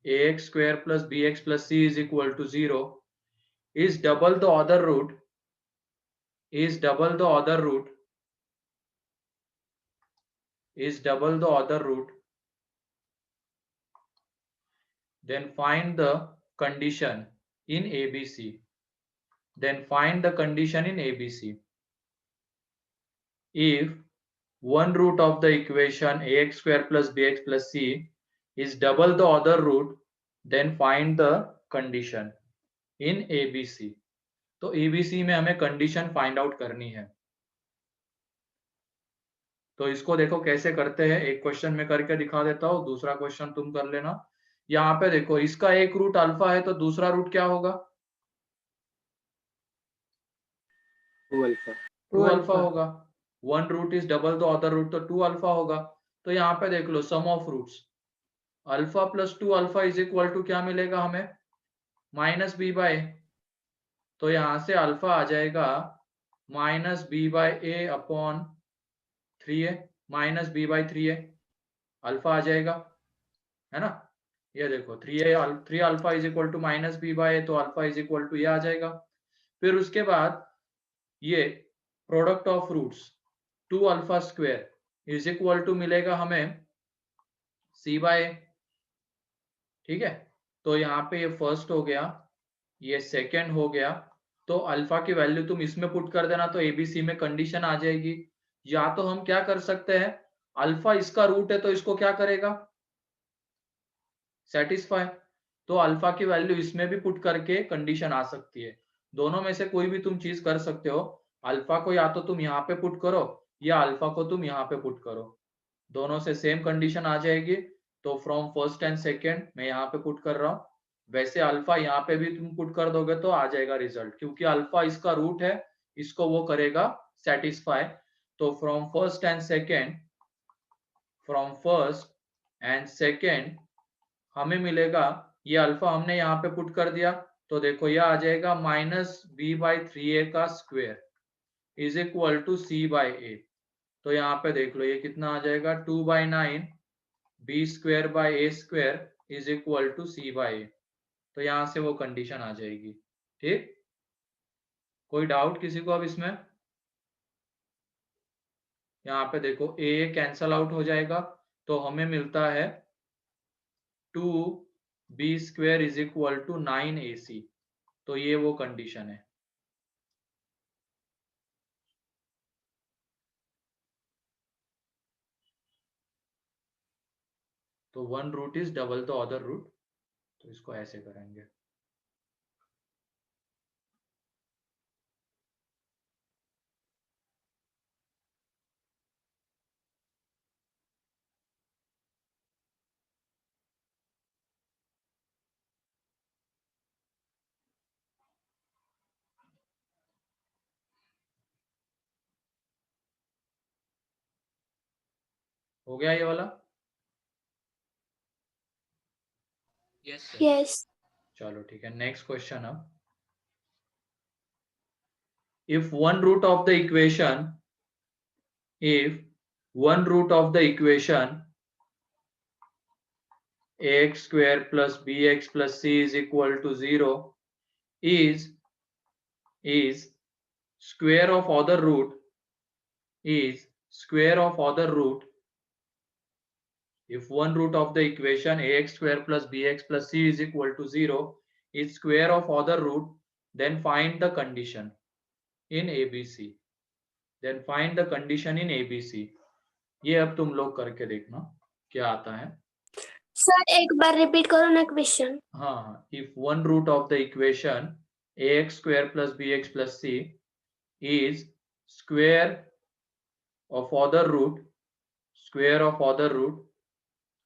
ax square plus bx plus c is equal to 0 is double the other root, is double the other root, is double the other root, then find the condition in ABC. Then find the condition in ABC. If one root of the equation ax square plus bx plus c is double the other root, then find the condition in ABC. तो ABC में हमें condition find out करनी है। तो इसको देखो कैसे करते हैं, एक क्वेश्चन में करके दिखा देता हूँ, दूसरा क्वेश्चन तुम कर लेना। यहाँ पे देखो इसका एक रूट अल्फा है तो दूसरा रूट क्या होगा? 2 अल्फा। 2 अल्फा होगा। One root is double the other root, तो 2 अल्फा होगा। तो यहाँ पे देख लो sum of roots, alpha plus 2 alpha is equal to क्या मिलेगा हमें? माइनस बी बाय, तो यहाँ से अल्फा आ जाएगा minus B by A upon 3a, minus B by 3a alpha आ जाएगा, है ना? ये देखो 3 alpha is equal to minus B by, तो अल्फा इज इक्वल टू ये आ जाएगा। फिर उसके बाद ये product of roots 2 alpha square is equal to मिलेगा हमें सी बाय, ठीक है? तो यहाँ पे ये फर्स्ट हो गया, ये सेकेंड हो गया। तो अल्फा की वैल्यू तुम इसमें पुट कर देना तो एबीसी में कंडीशन आ जाएगी। या तो हम क्या कर सकते हैं, अल्फा इसका रूट है तो इसको क्या करेगा? सेटिस्फाई। तो अल्फा की वैल्यू इसमें भी पुट करके कंडीशन आ सकती है। दोनों में से कोई भी तुम चीज कर सकते हो। अल्फा को या तो तुम यहाँ पे पुट करो या अल्फा को तुम यहाँ पे पुट करो, दोनों से सेम कंडीशन आ जाएगी। तो फ्रॉम फर्स्ट एंड सेकेंड मैं यहाँ पे पुट कर रहा हूँ, वैसे अल्फा यहाँ पे भी तुम पुट कर दोगे तो आ जाएगा रिजल्ट, क्योंकि अल्फा इसका रूट है, इसको वो करेगा सेटिस्फाई। तो from first and second, from first and second हमें मिलेगा, ये अल्फा हमने यहाँ पे पुट कर दिया तो देखो ये आ जाएगा माइनस बी बाई 3a का square is equal to C by A. तो यहाँ पे देख लो ये कितना आ जाएगा 2/9 B square by A square is equal to C by A. तो यहाँ से वो कंडीशन आ जाएगी। ठीक, कोई डाउट किसी को अब इसमें? यहाँ पे देखो ए कैंसल आउट हो जाएगा तो हमें मिलता है 2b square is equal to 9ac। तो ये वो कंडीशन है। तो one root is double the other root, तो इसको ऐसे करेंगे। हो गया ये वाला? यस। चलो ठीक है, नेक्स्ट क्वेश्चन। अब if one root of the equation, if one root of the equation ax square plus bx plus c is equal to 0 is square of other root, is square of other root, if one root of the equation ax square plus bx plus c is equal to 0 is square of other root, then find the condition in ABC, then find the condition in ABC। ये अब तुम लोग करके देखना क्या आता है। Sir एक बार रिपीट करो ना क्वेश्चन। हाँ, if one root of the equation ax square plus bx plus c is square of other root, square of other root,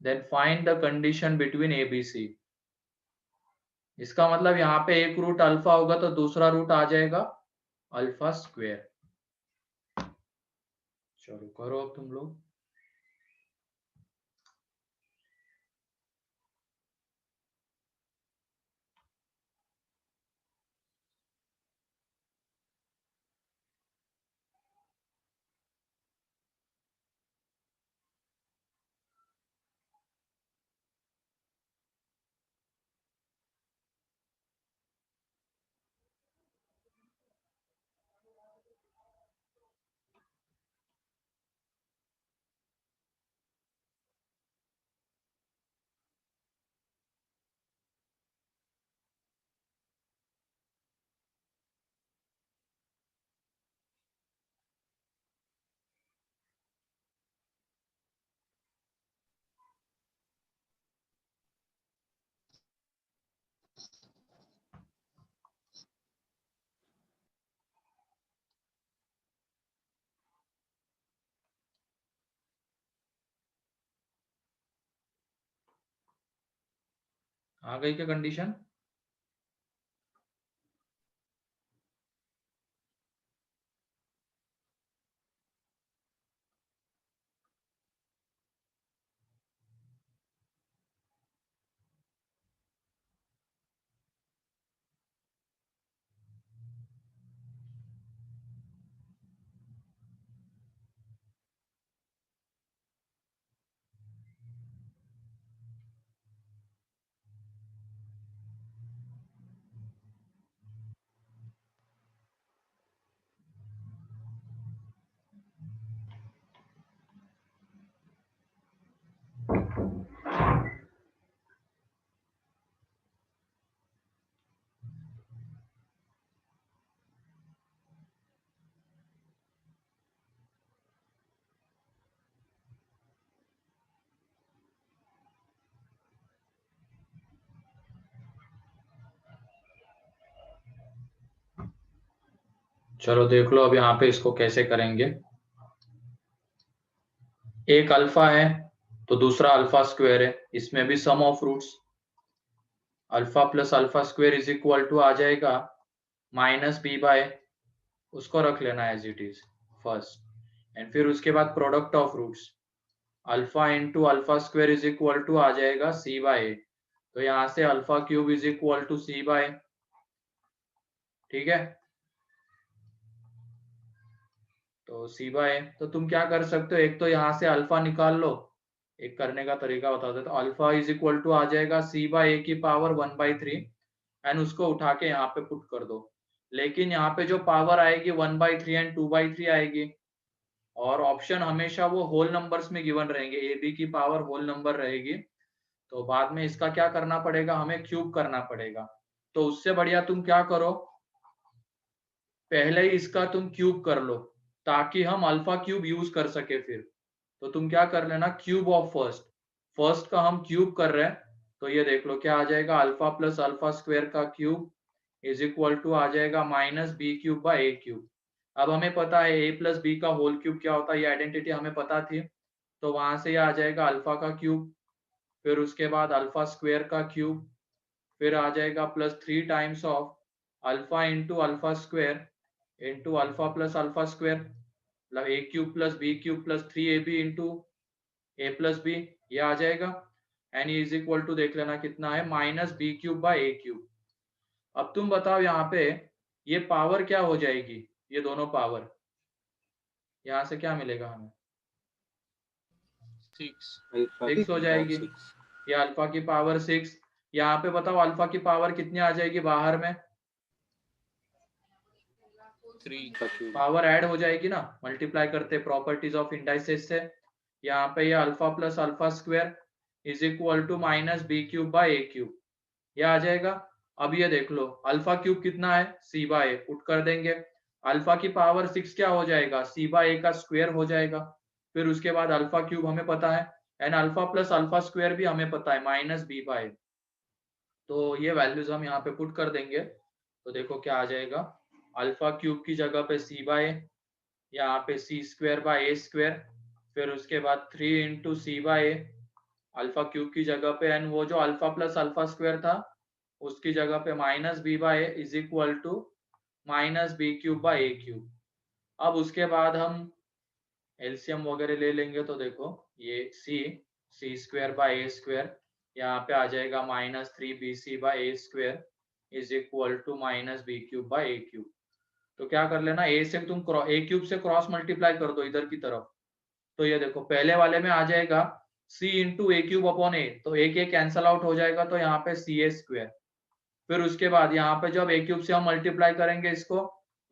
then find the condition between ABC। इसका मतलब यहाँ पे एक रूट अल्फा होगा तो दूसरा रूट आ जाएगा अल्फा स्क्वेयर। चलो करो अब तुम लोग। आ गई क्या कंडीशन? चलो देख लो अब यहाँ पे इसको कैसे करेंगे। एक अल्फा है तो दूसरा अल्फा स्क्वायर है, इसमें भी sum of roots alpha plus alpha square is equal to आ जाएगा माइनस बी बाय, उसको रख लेना as it is first, and फिर उसके बाद product of roots alpha into alpha square is equal to आ जाएगा सी बाय ए। तो यहाँ से alpha cube is equal to C by, ठीक है। तो सी बाय, तो तुम क्या कर सकते हो, एक तो यहाँ से अल्फा निकाल लो, एक करने का तरीका बता दे। तो अल्फा इज इक्वल टू आ जाएगा सी बाय ए की पावर 1/3 एंड उसको उठा के यहाँ पे पुट कर दो। लेकिन यहाँ पे जो पावर आएगी 1/3 एंड 2/3 आएगी, और ऑप्शन हमेशा वो होल नंबर्स में गिवन रहेंगे, ए बी की पावर होल नंबर रहेगी। तो बाद में इसका क्या करना पड़ेगा, हमें क्यूब करना पड़ेगा। तो उससे बढ़िया तुम क्या करो, पहले ही इसका तुम क्यूब कर लो ताकि हम अल्फा क्यूब यूज कर सके फिर। तो तुम क्या कर लेना, क्यूब ऑफ फर्स्ट, फर्स्ट का हम क्यूब कर रहे हैं। तो ये देख लो क्या आ जाएगा, अल्फा प्लस अल्फा स्क्वायर का क्यूब इज इक्वल टू आ जाएगा minus b cube by a cube. अब हमें पता है ए प्लस बी का होल क्यूब क्या होता है, ये आइडेंटिटी हमें पता थी। तो वहां से ये आ जाएगा अल्फा का क्यूब, फिर उसके बाद अल्फा स्क्वायर का क्यूब, फिर आ जाएगा plus 3 times of alpha into alpha square into alpha plus alpha square, मतलब A cube plus B cube plus 3ab into A plus B, ये आ जाएगा। एन इज इक्वल टू देख लेना कितना है, minus b cube by a cube. अब तुम बताओ यहाँ पे ये पावर क्या हो जाएगी, ये दोनों पावर यहाँ से क्या मिलेगा हमें, 6 हो जाएगी। ये अल्फा की पावर 6, यहाँ पे बताओ अल्फा की पावर कितनी आ जाएगी बाहर में, 3 पावर ऐड हो जाएगी ना, मल्टीप्लाई करते प्रॉपर्टीज ऑफ इंडाइसेस से। यहाँ पे ये alpha plus alpha square is equal to minus b cube by a cube, ये आ जाएगा। अब ये देख लो अल्फा क्यूब कितना है, सी बाय ए, पुट कर देंगे। अल्फा की पावर 6 क्या हो जाएगा, सी बाय ए का स्क्वायर हो जाएगा। फिर उसके बाद अल्फा क्यूब हमें पता है, and alpha plus alpha square भी हमें पता है माइनस बी बाय। तो ये वैल्यूज हम यहाँ पे पुट कर देंगे। तो देखो क्या आ जाएगा, अल्फा क्यूब की जगह पे सी बाय, यहाँ पे c square by a square, फिर उसके बाद 3 into c by alpha cube की जगह पे, एंड वो जो अल्फा प्लस अल्फा स्क्वायर था उसकी जगह पे minus B by is equal to minus b cube by a cube. अब उसके बाद हम एलसीएम वगैरह ले लेंगे, तो देखो ये c square by a square, यहाँ पे आ जाएगा minus 3bc by a square is equal to minus b cube by a cube. तो क्या कर लेना, ए से तुम ए क्यूब से क्रॉस मल्टीप्लाई कर दो इधर की तरफ। तो ये देखो पहले वाले में आ जाएगा c इंटू ए क्यूब अपॉन ए, तो एक एक कैंसल आउट हो जाएगा, तो यहाँ पे सी ए स्क्वायर। फिर उसके बाद यहाँ पे जब ए क्यूब से हम मल्टीप्लाई करेंगे इसको,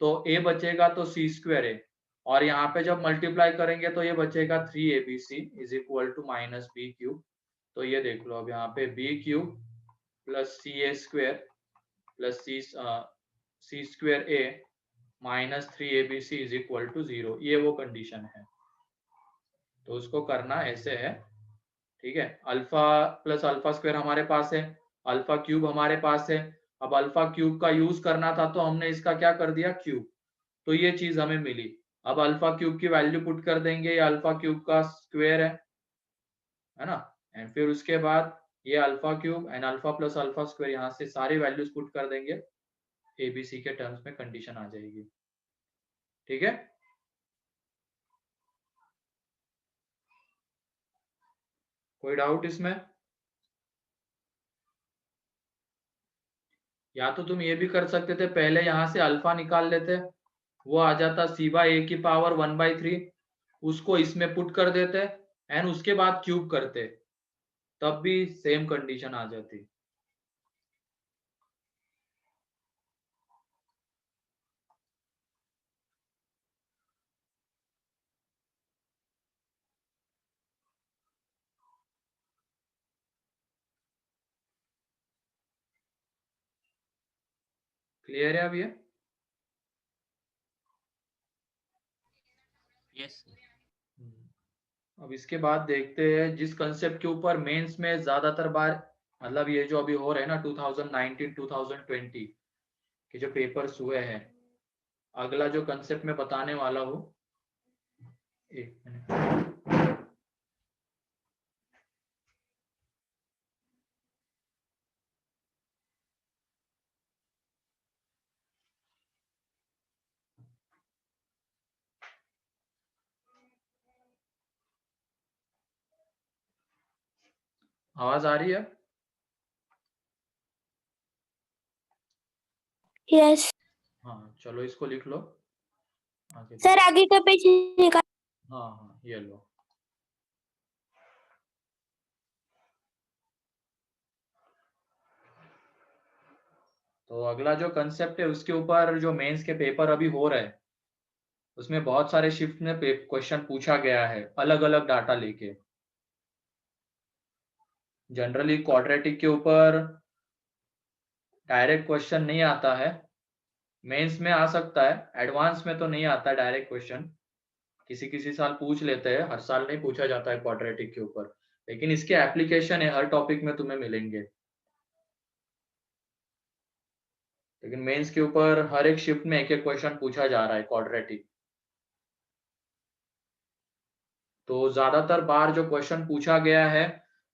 तो a बचेगा तो सी स्क्वायर ए, और यहाँ पे जब मल्टीप्लाई करेंगे तो ये बचेगा 3abc is equal to minus b cube. तो ये देख लो अब यहाँ पे b cube plus c a square plus c square a minus 3abc is equal to 0, ये वो कंडीशन है। तो उसको करना ऐसे है, ठीक है। अल्फा प्लस अल्फा स्क्वायर हमारे पास है, अल्फा क्यूब हमारे पास है। अब अल्फा क्यूब का यूज करना था तो हमने इसका क्या कर दिया, क्यूब। तो ये चीज हमें मिली। अब अल्फा क्यूब की वैल्यू पुट कर देंगे, ये अल्फा क्यूब का स्क्वायर है ना। एंड फिर उसके बाद ये alpha cube and alpha plus alpha square यहाँ से सारे वैल्यूज पुट कर देंगे, एबीसी के टर्म्स में कंडीशन आ जाएगी। ठीक है, कोई डाउट इसमें? या तो तुम ये भी कर सकते थे, पहले यहाँ से अल्फा निकाल लेते, वो आ जाता सी बाई ए की पावर 1/3, उसको इसमें पुट कर देते एंड उसके बाद क्यूब करते, तब भी सेम कंडीशन आ जाती। क्लियर है अब ये? यस। अब इसके बाद देखते हैं जिस कंसेप्ट के ऊपर मेंस में ज्यादातर बार, मतलब ये जो अभी हो रहे हैं ना 2019 2020 के जो पेपर्स हुए हैं, अगला जो कंसेप्ट मैं बताने वाला हूँ, एक मिनट, आवाज आ रही है? यस हाँ चलो इसको लिख लो आगे। सर, आगे का पेज निकाल। हाँ हाँ ये लो। तो अगला जो कंसेप्ट है उसके ऊपर जो मेंस के पेपर अभी हो रहे हैं, उसमें बहुत सारे शिफ्ट में क्वेश्चन पूछा गया है अलग अलग डाटा लेके। जनरली क्वाड्रेटिक के ऊपर डायरेक्ट क्वेश्चन नहीं आता है, मेंस में आ सकता है, एडवांस में तो नहीं आता डायरेक्ट क्वेश्चन, किसी किसी साल पूछ लेते हैं, हर साल नहीं पूछा जाता है क्वाड्रेटिक के ऊपर, लेकिन इसके एप्लीकेशन है हर टॉपिक में तुम्हें मिलेंगे। लेकिन मेंस के ऊपर हर एक शिफ्ट में एक एक क्वेश्चन पूछा जा रहा है क्वाड्रेटिक। तो ज्यादातर बार जो क्वेश्चन पूछा गया है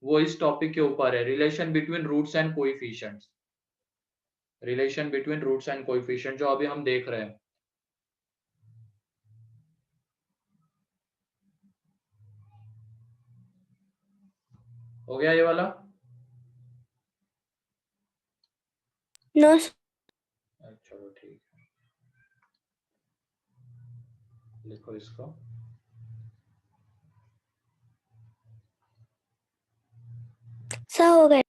वो इस टॉपिक के ऊपर है, relation between roots and coefficients, relation between roots and coefficient, जो अभी हम देख रहे हैं। हो गया ये वाला? नो चलो ठीक है, लिखो इसको। सर, हो गए।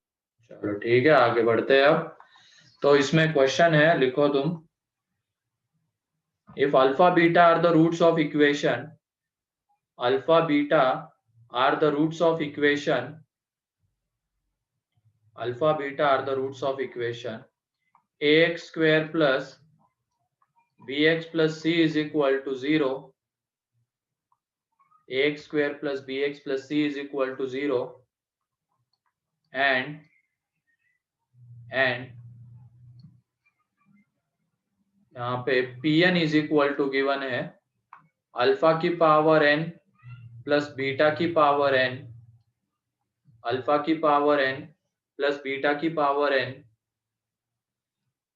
चलो ठीक है, आगे बढ़ते हैं अब। तो इसमें क्वेश्चन है, लिखो तुम, if alpha beta are the roots of equation, alpha beta are the roots of equation, alpha beta are the roots of equation ax square plus bx plus c is equal to 0, ax square plus bx plus c is equal to 0, and यहाँ पे pn is equal to given है alpha की power n plus beta की power n, alpha की power n plus beta की power n।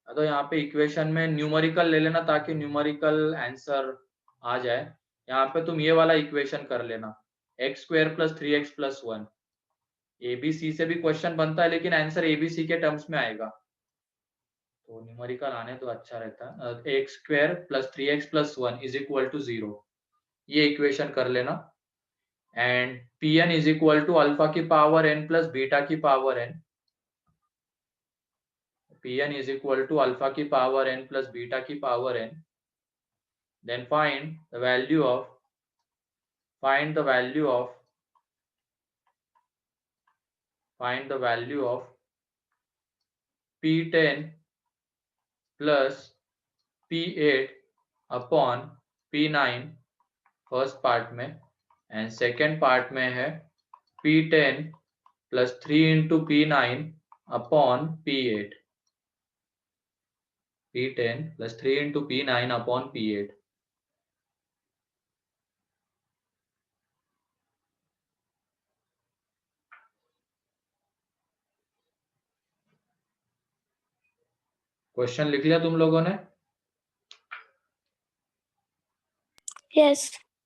तो यहाँ पे इक्वेशन में न्यूमेरिकल ले लेना ताकि न्यूमेरिकल आंसर आ जाए। यहाँ पे तुम ये वाला इक्वेशन कर लेना, x square plus 3x plus 1, ABC से भी क्वेश्चन बनता है लेकिन आंसर एबीसी के टर्म्स में आएगा, तो न्यूमेरिकल आने तो अच्छा रहता है। X square plus 3x plus 1 is equal to 0, ये इक्वेशन कर लेना। And pn is equal to alpha की पावर n प्लस बीटा की power n, pn is equal to alpha की power n plus beta की power n, then find the value of p10 plus p8 upon p9 first part में, and second part में है p10 plus 3 into p9 upon p8, p10 plus 3 into p9 upon p8। Question लिख लिया तुम लोगों ने? Yes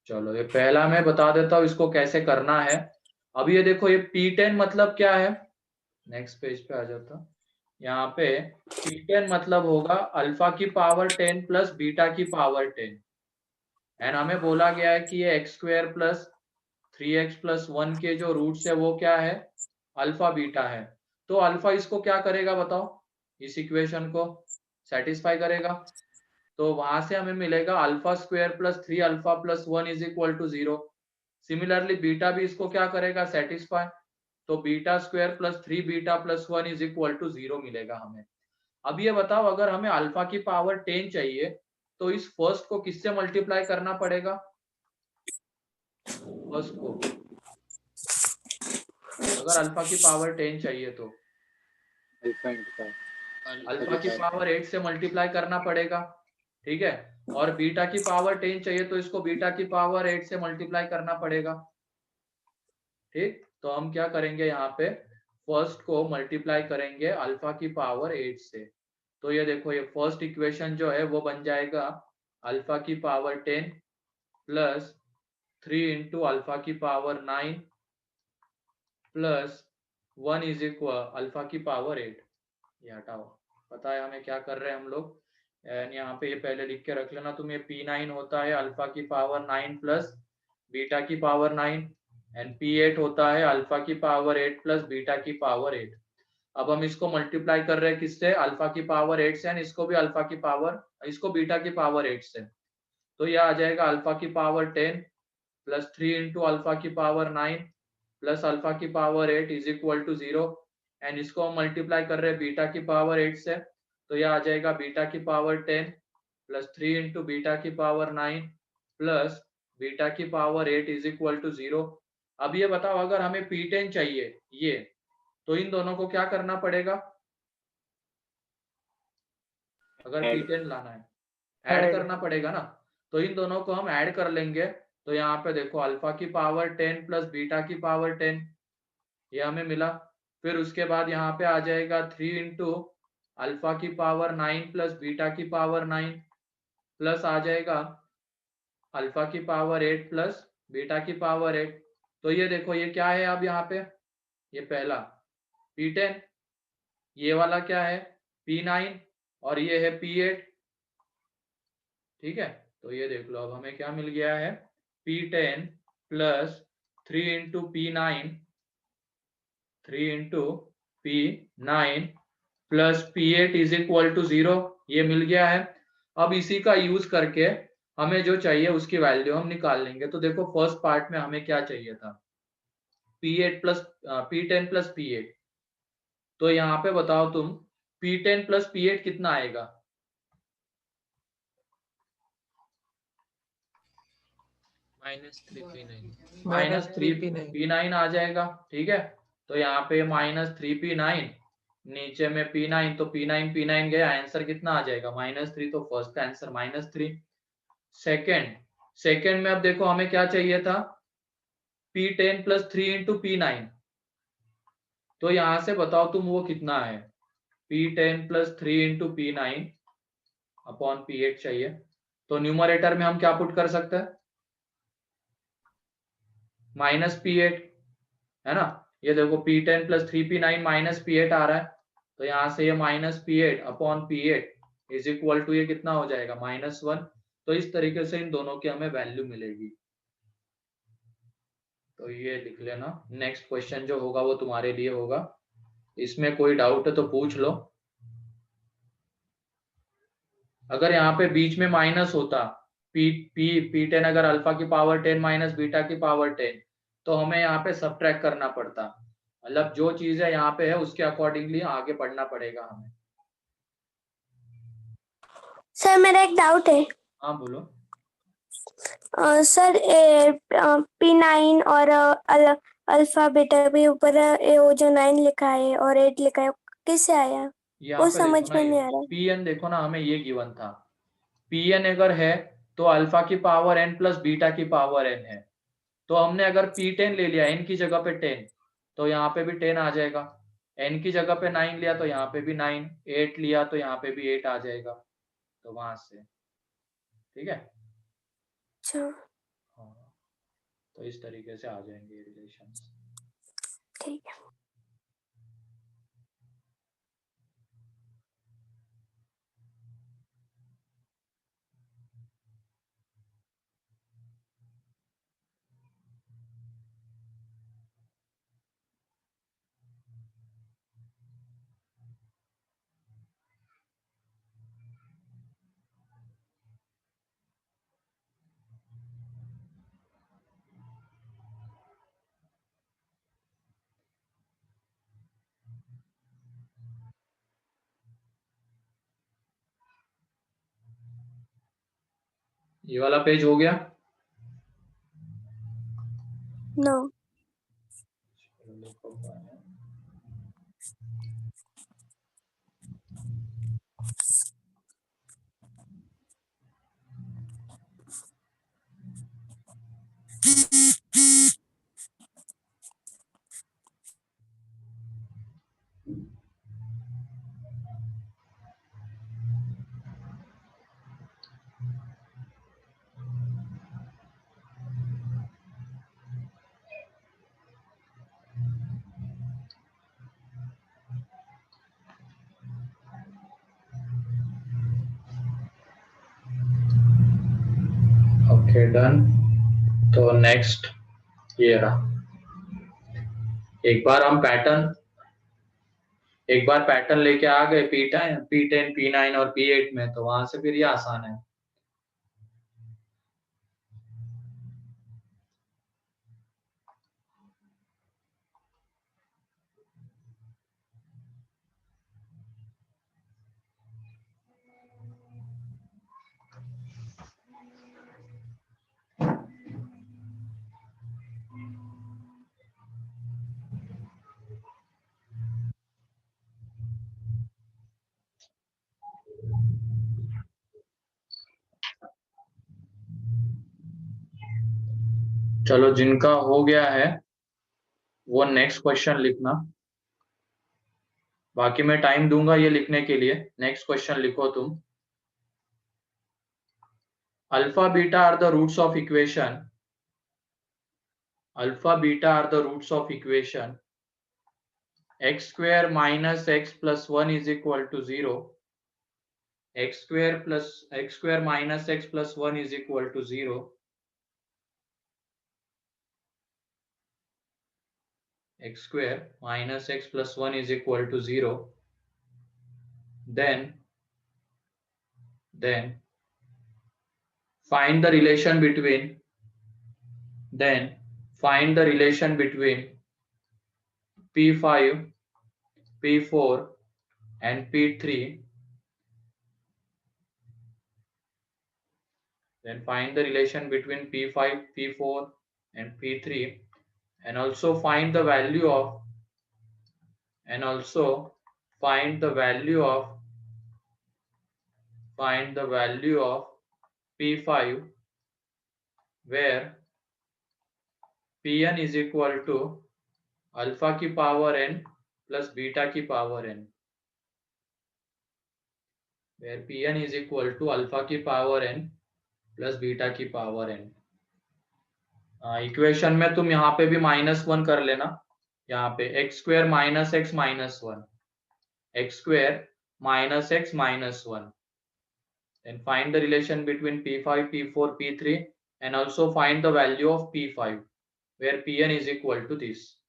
चलो ये पहला मैं बता देता हूँ इसको कैसे करना है। अब ये देखो, ये P10 मतलब क्या है, नेक्स्ट पेज पे आ जाता। यहाँ पे P10 मतलब होगा अल्फा की पावर 10 प्लस बीटा की पावर 10, एंड हमें बोला गया है कि ये x² प्लस 3x प्लस 1 के जो रूट्स है वो क्या है, अल्फा बीटा है। तो अल्फा इसको क्या करेगा बताओ, इस इक्वेशन को सेटिस्फाई करेगा। तो वहां से हमें मिलेगा alpha square plus 3 alpha plus 1 is equal to 0। Similarly beta भी इसको क्या करेगा, सेटिस्फाई। तो beta square plus 3 beta plus 1 is equal to 0 मिलेगा हमें। अब ये बताओ, अगर हमें अल्फा की पावर 10 चाहिए तो इस फर्स्ट को किससे मल्टीप्लाई करना पड़ेगा, फर्स्ट को। अगर अल्फा की पावर 10 चाहिए तो अल्फा इंटू पावर, अल्फा की पावर 8 से मल्टीप्लाई करना पड़ेगा, ठीक है। और बीटा की पावर 10 चाहिए तो इसको बीटा की पावर 8 से मल्टीप्लाई करना पड़ेगा, ठीक। तो हम क्या करेंगे, यहाँ पे फर्स्ट को मल्टीप्लाई करेंगे अल्फा की पावर 8 से। तो ये देखो, ये फर्स्ट इक्वेशन जो है वो बन जाएगा अल्फा की पावर 10 प्लस 3 इंटू अल्फा की power 9 plus 1 is equal alpha की पावर 8। ये हटाओ, पता है हमें क्या कर रहे हैं हम लोग। एंड यहाँ पे ये पहले लिख के रख लेना तुम, ये P9 होता है अल्फा की पावर 9 प्लस बीटा की पावर 9, एंड P8 होता है अल्फा की पावर 8 प्लस बीटा की पावर 8। अब हम इसको मल्टीप्लाई कर रहे हैं किससे, अल्फा की पावर 8 से, एंड इसको भी अल्फा की पावर, इसको बीटा की पावर 8 से। तो यह आ जाएगा अल्फा की पावर 10 प्लस 3 इंटू अल्फा की पावर 9 प्लस अल्फा की power 8 is equal to 0, and इसको हम मल्टीप्लाई कर रहे हैं बीटा की पावर 8 से। तो यह आ जाएगा बीटा की पावर 10 प्लस 3 इंटू बीटा की पावर 9 प्लस बीटा की पावर 8 इज इक्वल टू 0। अब ये बताओ, अगर हमें P10 चाहिए ये, तो इन दोनों को क्या करना पड़ेगा, अगर P10 लाना है ऐड करना पड़ेगा ना। तो इन दोनों को हम ऐड कर लेंगे। तो यहाँ पे देखो, अल्फा की पावर 10 प्लस बीटा की पावर 10 ये हमें मिला। फिर उसके बाद यहाँ पे आ जाएगा 3 इंटू अल्फा की पावर 9 प्लस बीटा की पावर 9 प्लस आ जाएगा अल्फा की पावर 8 प्लस बीटा की पावर 8। तो ये देखो, ये क्या है अब यहाँ पे, ये पहला P10, ये वाला क्या है P9, और ये है P8, ठीक है। तो ये देख लो, अब हमें क्या मिल गया है, P10 plus 3 into P9, 3 into P9 plus P8 is equal to 0, ये मिल गया है। अब इसी का यूज करके हमें जो चाहिए उसकी वैल्यू हम निकाल लेंगे। तो देखो, फर्स्ट पार्ट में हमें क्या चाहिए था, P8 plus P10 plus P8। तो यहाँ पे बताओ तुम, P10 प्लस P8 कितना आएगा, -3 P9 आ जाएगा, ठीक है। तो यहाँ पे -3 P9, नीचे में P9, तो P9 गया, आंसर कितना आ जाएगा -3। तो फर्स्ट का आंसर -3। सेकेंड में अब देखो, हमें क्या चाहिए था, P10 प्लस 3 इंटू P9। तो यहां से बताओ तुम वो कितना है, P10 plus 3 into P9 upon P8 चाहिए। तो न्यूमरेटर में हम क्या पुट कर सकते हैं, -P8, है ना। ये देखो, P10 प्लस 3P9 -P8 आ रहा है। तो यहाँ से ये -P8 upon P8 is equal to ये कितना हो जाएगा, -1। तो इस तरीके से इन दोनों की हमें वैल्यू मिलेगी। तो ये लिख लेना, नेक्स्ट क्वेश्चन जो होगा वो तुम्हारे लिए होगा। इसमें कोई डाउट है तो पूछ लो। अगर यहाँ पे बीच में माइनस होता, P10 अगर अल्फा की पावर 10 माइनस बीटा की पावर 10, तो हमें यहाँ पे सब्ट्रैक्ट करना पड़ता। मतलब जो चीज है यहाँ पे है उसके अकॉर्डिंगली आगे बढ़ना पड़ेगा हमें। सर मेरा एक डाउट है। हाँ बोलो। सर P9 और अल्फा बीटा भी ऊपर वो जो 9 लिखा है और 8 लिखा है, किससे आया यहाँ वो पे समझ देखो ना, में नहीं आ रहा। Pn देखो ना, हमें ये गिवन था, Pn अगर है तो अल्फा की पावर n प्लस बीटा की पावर n है। तो हमने अगर P10 ले लिया n की जगह पे 10, तो यहाँ पे भी 10 आ जाएगा। n की जगह पे 9 लिया तो यहाँ पे भी 9, 8 लिया तो यहाँ पे भी 8 आ जाएगा, तो वहां से, ठीक है। अच्छा हाँ, तो इस तरीके से आ जाएंगे रिलेशंस। ठीक है। ये वाला पेज हो गया। नो। Okay done. तो नेक्स्ट ये रहा। एक बार पैटर्न लेके आ गए P10, P9 और P8 में, तो वहां से फिर ये आसान है। चलो जिनका हो गया है वो नेक्स्ट क्वेश्चन लिखना, बाकी मैं टाइम दूंगा ये लिखने के लिए। नेक्स्ट क्वेश्चन लिखो तुम। Alpha beta are the roots of equation, alpha beta are the roots of equation x square minus x plus 1 is equal to 0, x square minus x plus 1 is equal to 0, x square minus x plus 1 is equal to 0, then find the relation between P5, P4 and P3, then find the relation between P5, P4 and P3, and also find the value of P5 where Pn is equal to alpha की power n plus beta की power n, where Pn is equal to alpha की power n plus beta की power n। Equation में तुम यहाँ पे भी -1 कर लेना, यहाँ पे x square minus x minus one, x square minus x minus 1. Then find the relation between P5, P4, P3 and also find the value of P5 where Pn is equal to this.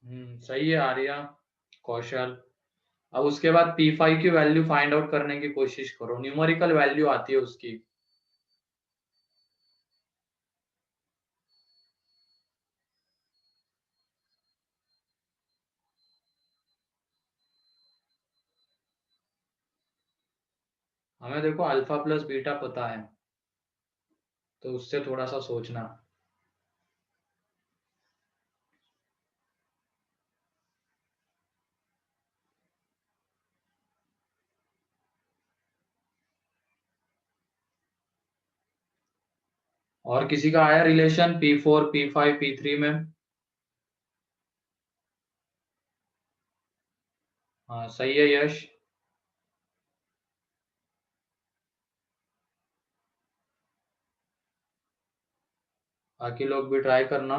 सही है आर्या, कौशल। अब उसके बाद P5 की value find out करने की कोशिश करो, न्यूमेरिकल वैल्यू आती है उसकी। हमें देखो अल्फा प्लस बीटा पता है, तो उससे थोड़ा सा सोचना। और किसी का आया रिलेशन P4 P5 P3 में? हाँ सही है यश। बाकी लोग भी ट्राई करना।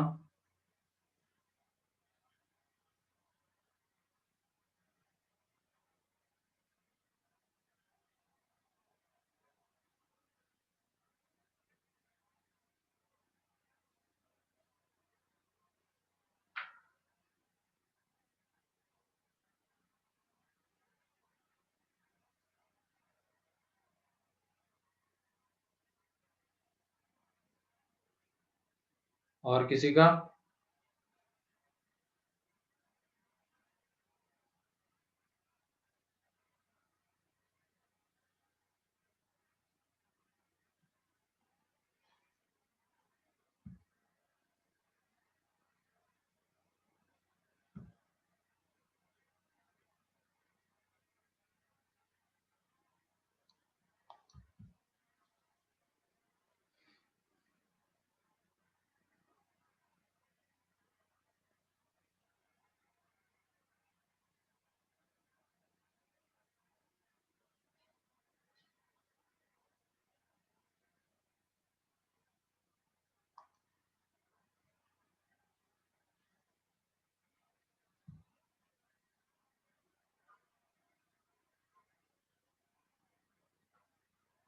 और किसी का?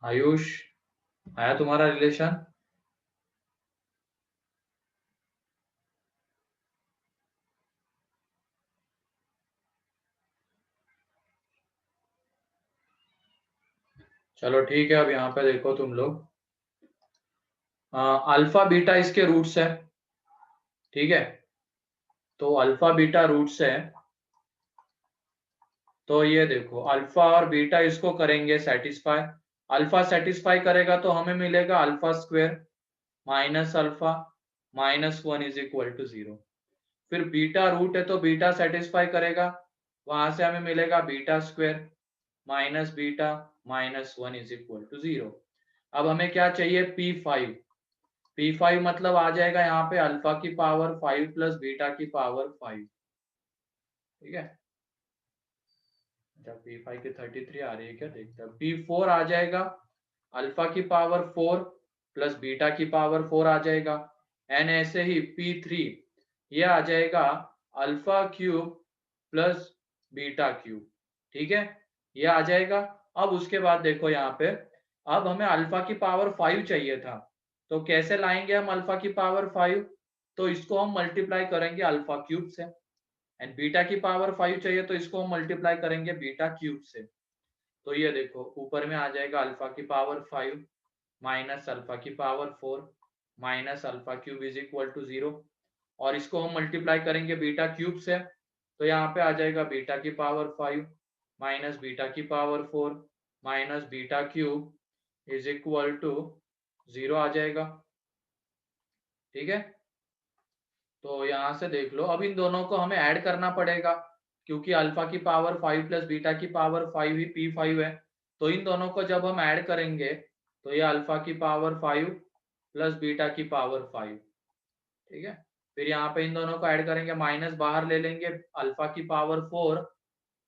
आयुष, आया तुम्हारा रिलेशन? चलो ठीक है, अब यहाँ पे देखो तुम लोग, अल्फा बीटा इसके रूट्स है, ठीक है? तो अल्फा बीटा रूट्स है, तो ये देखो अल्फा और बीटा इसको करेंगे सेटिस्फाई। अल्फा सेटिस्फाई करेगा तो हमें मिलेगा alpha square minus alpha minus 1 is equal to 0। फिर बीटा रूट है तो बीटा सेटिस्फाई करेगा, वहां से हमें मिलेगा beta square minus beta minus 1 is equal to 0। अब हमें क्या चाहिए? P5। P5 मतलब आ जाएगा यहाँ पे अल्फा की पावर 5 प्लस बीटा की पावर 5, ठीक है? जब P5 की 33 आ रही है क्या, देखते हैं। P4 आ जाएगा अल्फा की पावर 4 प्लस बीटा की पावर 4 आ जाएगा, एंड ऐसे ही P3 ये आ जाएगा alpha cube plus beta cube, ठीक है? ये आ जाएगा। अब उसके बाद देखो यहाँ पे, अब हमें अल्फा की पावर 5 चाहिए था, तो कैसे लाएंगे हम अल्फा की पावर 5? तो इसको हम मल्टीप्लाई करेंगे अल्फा क्यूब से, एंड बीटा की पावर 5 चाहिए तो इसको हम मल्टीप्लाई करेंगे बीटा क्यूब से। तो ये देखो ऊपर में आ जाएगा अल्फा की पावर 5 माइनस अल्फा की power 4 minus alpha cube is equal to 0, और इसको हम मल्टीप्लाई करेंगे बीटा क्यूब से, तो यहाँ पे आ जाएगा बीटा की पावर 5 माइनस बीटा की power 4 minus beta cube is equal to 0 आ जाएगा, ठीक है? तो यहाँ से देख लो, अब इन दोनों को हमें ऐड करना पड़ेगा, क्योंकि अल्फा की पावर 5 प्लस बीटा की पावर 5 ही P5 है। तो इन दोनों को जब हम ऐड करेंगे तो ये अल्फा की पावर 5 प्लस बीटा की पावर 5, ठीक है? फिर यहाँ पे इन दोनों को ऐड करेंगे, माइनस बाहर ले लेंगे, अल्फा की पावर 4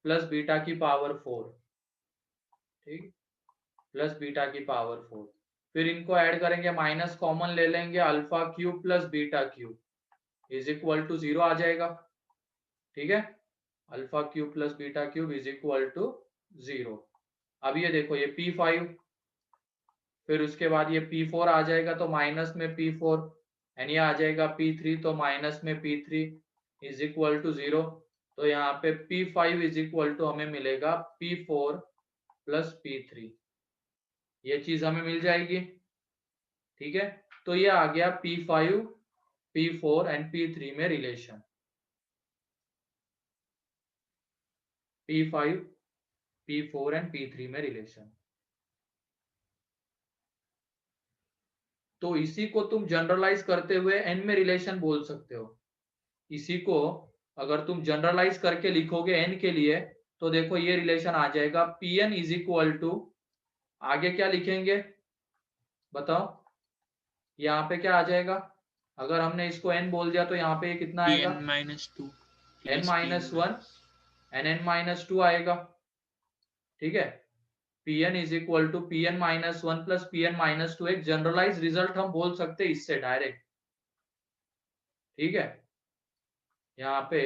प्लस बीटा की पावर 4, ठीक, प्लस बीटा की पावर 4। फिर इनको ऐड करेंगे, माइनस कॉमन ले लेंगे, alpha cube plus beta cube is equal to 0 आ जाएगा, ठीक है? Alpha cube plus beta cube is equal to 0। अब ये देखो ये P5, फिर उसके बाद ये P4 आ जाएगा तो माइनस में P4, एंड ये आ जाएगा P3 तो माइनस में P3, इज इक्वल टू 0, तो यहाँ पे P5 इज इक्वल टू हमें मिलेगा P4 प्लस P3, ये चीज हमें मिल जाएगी। ठीक है, तो ये आ गया P5, P4 एंड P3 में relation. P5, P4 and P3 में रिलेशन। तो इसी को तुम जनरलाइज करते हुए n में रिलेशन बोल सकते हो। इसी को अगर तुम जनरलाइज करके लिखोगे n के लिए, तो देखो ये रिलेशन आ जाएगा Pn इज इक्वल टू, आगे क्या लिखेंगे बताओ, यहाँ पे क्या आ जाएगा, अगर हमने इसको n बोल दिया तो यहाँ पे कितना आएगा, -2 n minus 1 and n minus 2 आएगा। ठीक है, Pn is equal to Pn minus 1 plus Pn minus 2, एक जनरलाइज रिजल्ट हम बोल सकते हैं इससे डायरेक्ट। ठीक है, यहाँ पे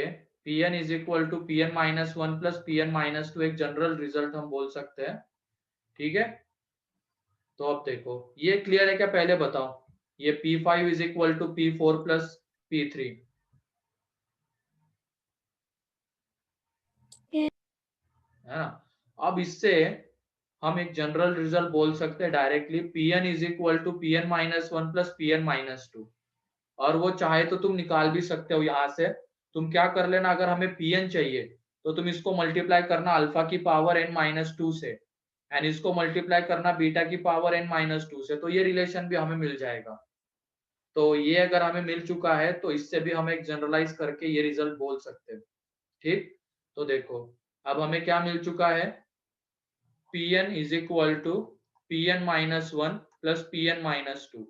Pn is equal to Pn minus 1 plus Pn minus 2, एक जनरल रिजल्ट हम बोल सकते हैं। ठीक है, तो अब देखो ये क्लियर है क्या, पहले बताओ, ये P5 is equal to P4 plus P3 है ना। अब इससे हम एक जनरल रिजल्ट बोल सकते हैं directly, Pn is equal to Pn minus 1 plus Pn minus 2, और वो चाहे तो तुम निकाल भी सकते हो यहाँ से। तुम क्या कर लेना, अगर हमें Pn चाहिए तो तुम इसको मल्टीप्लाई करना अल्फा की पावर n माइनस 2 से, एंड इसको मल्टीप्लाई करना बीटा की पावर n माइनस 2 से, तो ये रिलेशन भी हमें मिल जाएगा। तो ये अगर हमें मिल चुका है तो इससे भी हम एक जनरलाइज करके ये रिजल्ट बोल सकते हैं। ठीक, तो देखो अब हमें क्या मिल चुका है, Pn is equal to Pn minus 1 plus Pn minus 2।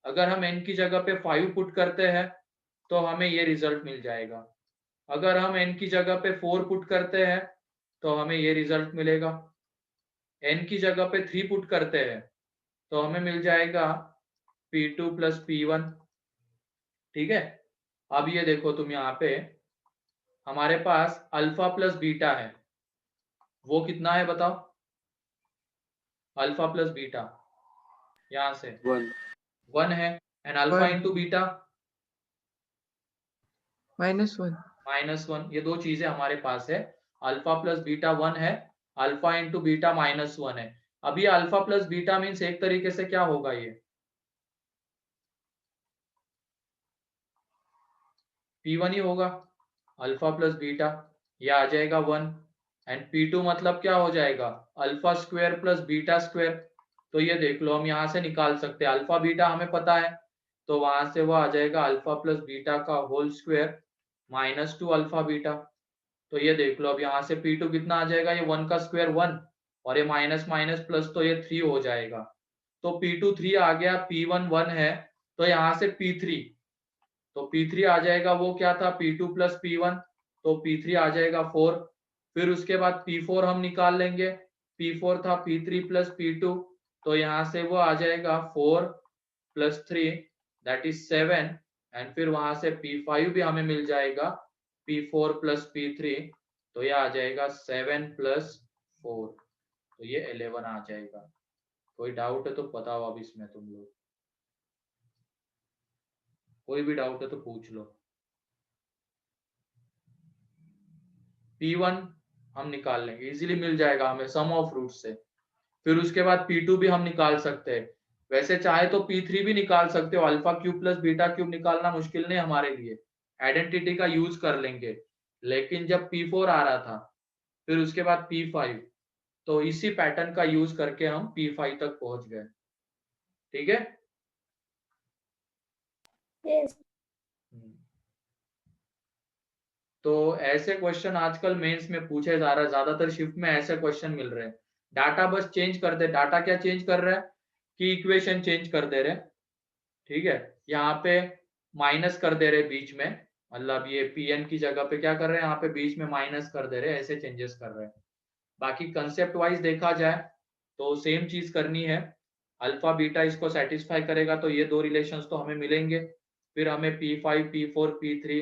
अगर हम n की जगह पे 5 पुट करते हैं तो हमें ये रिजल्ट मिल जाएगा। अगर हम n की जगह पे 4 पुट करते हैं तो हमें ये रिजल्ट मिलेगा। n की जगह पे 3 पुट करते हैं तो हमें मिल जाएगा P2 प्लस P1। ठीक है, अब ये देखो तुम यहाँ पे हमारे पास अल्फा प्लस बीटा है, वो कितना है बताओ, अल्फा प्लस बीटा यहाँ से 1 है, एंड अल्फा इंटू बीटा -1, ये दो चीजें हमारे पास है। अल्फा प्लस बीटा 1 है, अल्फा इंटू बीटा -1 है। अब ये अल्फा प्लस बीटा मीन्स एक तरीके से क्या होगा, ये P1 ही होगा, अल्फा प्लस बीटा, ये आ जाएगा 1, एंड P2 मतलब क्या हो जाएगा, alpha square plus beta square. तो ये देख लो हम यहाँ से निकाल सकते हैं, अल्फा बीटा हमें पता है, तो वहां से वो आ जाएगा अल्फा प्लस बीटा का होल स्क्वायर -2 अल्फा बीटा। तो ये देख लो अब यहाँ से P2 कितना आ जाएगा, ये 1 का स्क्वायर 1, और ये माइनस माइनस प्लस तो ये 3 हो जाएगा। तो P2 3 आ गया, P1 1 है, तो यहाँ से P3, तो P3 आ जाएगा, वो क्या था P2 प्लस P1, तो P3 आ जाएगा 4। फिर उसके बाद P4 हम निकाल लेंगे, P4 था P3 प्लस P2, तो यहाँ से वो आ जाएगा 4 प्लस 3 दैट इज 7, एंड फिर वहां से P5 भी हमें मिल जाएगा P4 प्लस P3, तो ये आ जाएगा 7 प्लस 4, तो ये 11 आ जाएगा। कोई डाउट है तो बताओ अब इसमें तुम लोग, कोई भी डाउट है तो पूछ लो। P1 हम निकाल लेंगे, इजीली मिल जाएगा हमें सम ऑफ रूट से। फिर उसके बाद P2 भी हम निकाल सकते हैं, वैसे चाहे तो P3 भी निकाल सकते हो, alpha cube plus beta cube निकालना मुश्किल नहीं हमारे लिए, आइडेंटिटी का यूज कर लेंगे। लेकिन जब P4 आ रहा था, फिर उसके बाद P5, तो इसी पैटर्न का यूज करके हम P5 तक पहुंच गए। ठीक है, Yes. तो ऐसे क्वेश्चन आजकल मेंस में पूछे जा रहे हैं, ज्यादातर शिफ्ट में ऐसे क्वेश्चन मिल रहे हैं। डाटा बस चेंज कर दे, डाटा क्या चेंज कर रहा है कि इक्वेशन चेंज कर दे रहे। ठीक है, यहाँ पे माइनस कर दे रहे बीच में, मतलब ये Pn की जगह पे क्या कर रहे हैं, यहाँ पे बीच में माइनस कर दे रहे, ऐसे चेंजेस कर रहे हैं। बाकी कंसेप्ट वाइज देखा जाए तो सेम चीज करनी है, अल्फा बीटा इसको सेटिस्फाई करेगा तो ये दो रिलेशंस तो हमें मिलेंगे। फिर हमें P5 P4 P3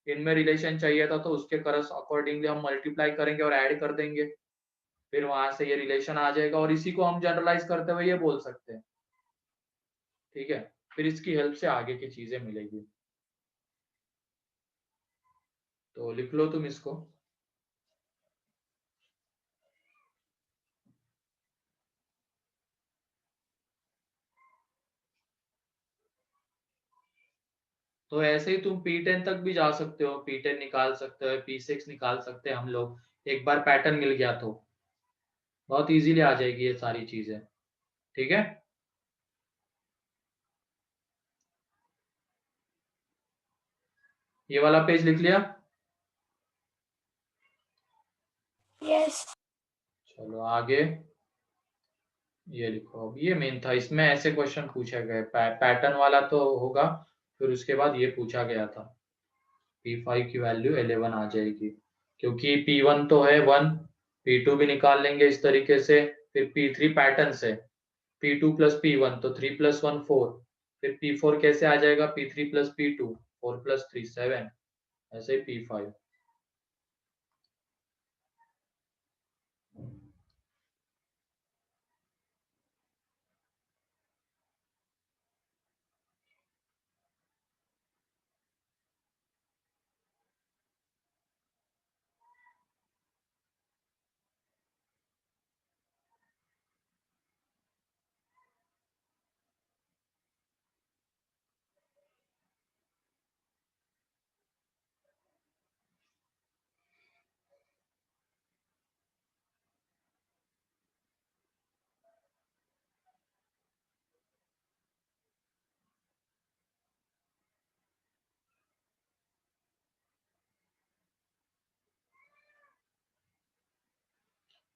इनमें रिलेशन चाहिए था, तो उसके करस अकॉर्डिंगली हम मल्टीप्लाई करेंगे और ऐड कर देंगे, फिर वहां से ये रिलेशन आ जाएगा, और इसी को हम जनरलाइज करते हुए ये बोल सकते हैं। ठीक है, फिर इसकी हेल्प से आगे की चीजें मिलेगी। तो लिख लो तुम इसको। तो ऐसे ही तुम P10 तक भी जा सकते हो, P10 निकाल सकते हो, P6 निकाल सकते हैं हम लोग, एक बार पैटर्न मिल गया तो बहुत इजीली आ जाएगी ये सारी चीजें। ठीक है, ये वाला पेज लिख लिया। यस। चलो आगे, ये लिखो। अब ये मेन था, इसमें ऐसे क्वेश्चन पूछे गए, पैटर्न वाला तो होगा, फिर उसके बाद ये पूछा गया था। P5 की वैल्यू 11 आ जाएगी, क्योंकि P1 तो है 1, P2 भी निकाल लेंगे इस तरीके से, फिर P3 पैटर्न से, P2 प्लस P1 तो 3 प्लस 1 4, फिर P4 कैसे आ जाएगा, P3 प्लस P2 4 प्लस 3 7, ऐसे ही P5।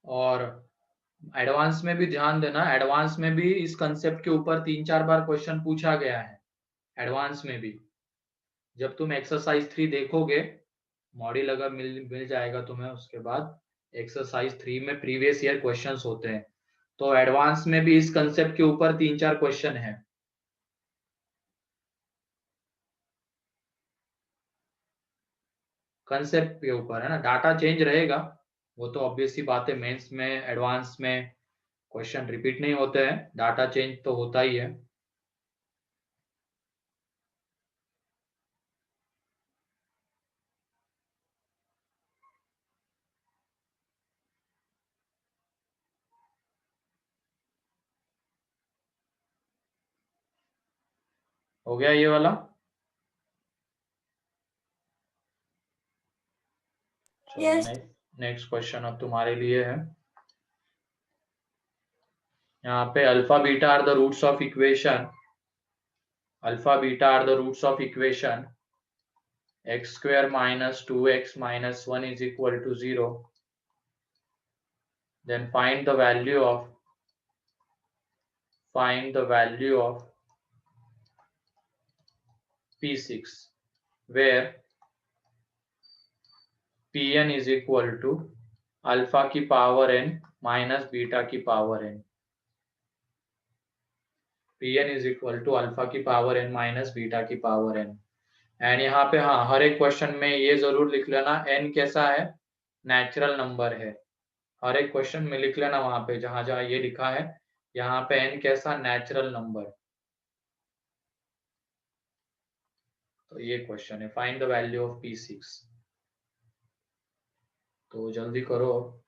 और एडवांस में भी ध्यान देना, एडवांस में भी इस कंसेप्ट के ऊपर 3-4 बार क्वेश्चन पूछा गया है, एडवांस में भी। जब तुम एक्सरसाइज 3 देखोगे, मॉड्यूल अगर मिल जाएगा तुम्हें, उसके बाद एक्सरसाइज 3 में प्रीवियस ईयर क्वेश्चंस होते हैं, तो एडवांस में भी इस कंसेप्ट के ऊपर 3-4 क्वेश्चन है। कंसेप्ट के ऊपर है ना, डाटा चेंज रहेगा, वो तो ऑब्वियस सी बात है, मेंस में एडवांस में क्वेश्चन रिपीट नहीं होते हैं, डाटा चेंज तो होता ही है। हो गया ये वाला। यस। नेक्स्ट क्वेश्चन अब तुम्हारे लिए है। यहाँ पे alpha beta are the roots of equation, alpha beta are the roots of equation x square minus 2x minus 1 is equal to 0. Then find the value of P6, where Pn is equal to alpha की power n minus beta की power n। Pn is equal to alpha की power n minus beta की power n। And यहाँ पे हाँ, हर एक question में ये जरूर लिख लेना n कैसा है, नेचुरल नंबर है। हर एक क्वेश्चन में लिख लेना, वहां पे जहां जहां ये लिखा है, यहाँ पे n कैसा, नेचुरल नंबर। तो ये क्वेश्चन है, find the value of P6। तो जल्दी करो।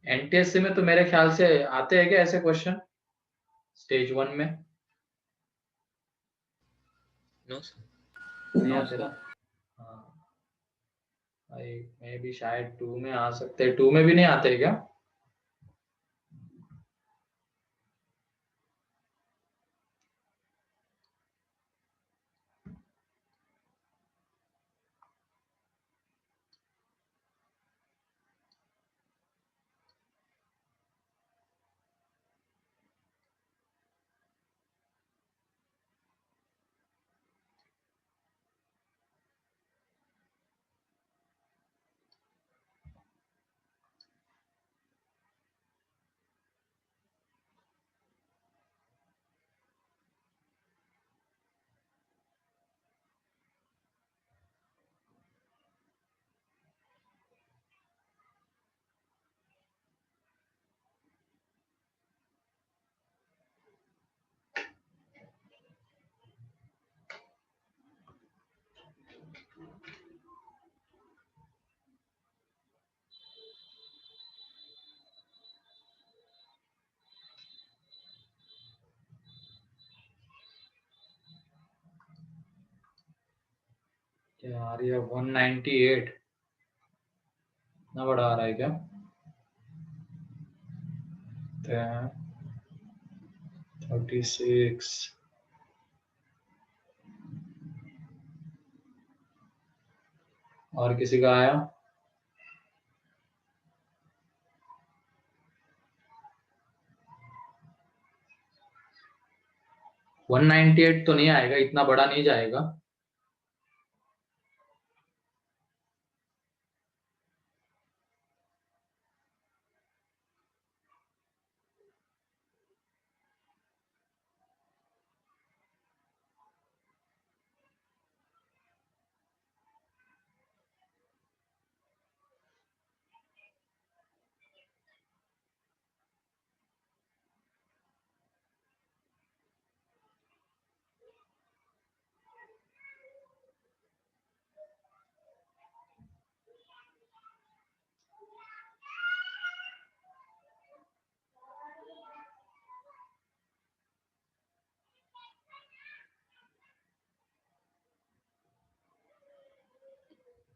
एनटीएससी में तो मेरे ख्याल से आते हैं क्या ऐसे क्वेश्चन स्टेज 1 में? No sir. नहीं No, आते sir. ना? हाँ भाई, मैं भी शायद 2 में आ सकते हैं। 2 में भी नहीं आते क्या? क्या आ रही है 198? इतना बड़ा आ रहा है क्या? 36। और किसी का आया? वन 198 तो नहीं आएगा, इतना बड़ा नहीं जाएगा।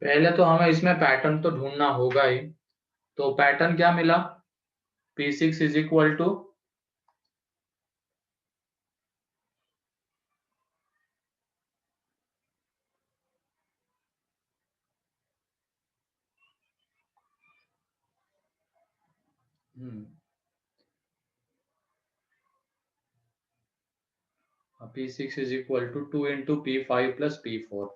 पहले तो हमें इसमें पैटर्न तो ढूंढना होगा ही। तो पैटर्न क्या मिला? P6 is equal to P6 is equal to 2 into P5 plus P4।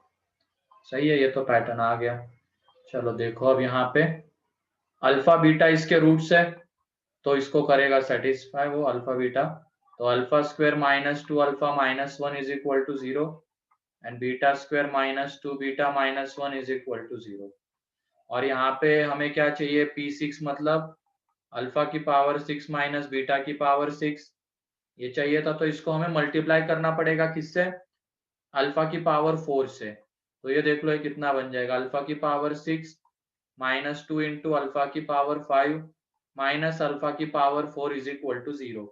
सही है, ये तो पैटर्न आ गया। चलो देखो अब यहाँ पे अल्फा बीटा इसके रूट्स है, तो इसको करेगा सेटिस्फाई वो अल्फा बीटा। तो alpha square minus 2 alpha minus 1 is equal to 0 and beta square minus 2 beta minus 1 is equal to 0। और यहाँ पे हमें क्या चाहिए? P6 मतलब अल्फा की पावर 6 माइनस बीटा की पावर 6 ये चाहिए था। तो इसको हमें मल्टीप्लाई करना पड़ेगा किससे? अल्फा की पावर 4 से। तो ये देख लो ये कितना बन जाएगा, अल्फा की पावर 6 माइनस 2 इंटू अल्फा की पावर 5 माइनस अल्फा की power 4 is equal to 0।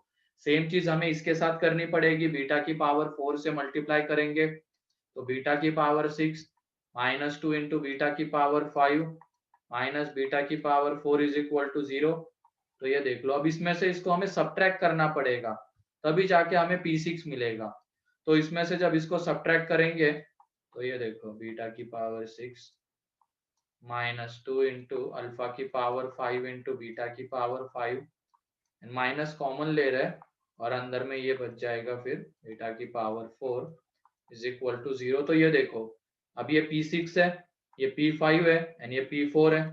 Same चीज हमें इसके साथ करनी पड़ेगी, बीटा की पावर 4 से मल्टीप्लाई करेंगे। तो बीटा की पावर 6 माइनस 2 इंटू बीटा की पावर 5 माइनस बीटा की पावर 4 इज इक्वल टू 0। तो ये देख लो, अब इसमें से इसको हमें सब्ट्रैक्ट करना पड़ेगा, तभी जाके हमें P6 मिलेगा। तो इसमें से जब इसको सब्ट्रैक्ट करेंगे तो ये देखो बीटा की पावर 6 माइनस 2 इंटू अल्फा की पावर 5 इंटू बीटा की पावर 5 माइनस कॉमन ले रहे हैं और अंदर में ये बच जाएगा फिर बीटा की पावर 4 इज इक्वल टू 0। तो ये देखो अब ये P6 है, ये P5 है एंड ये P4 है।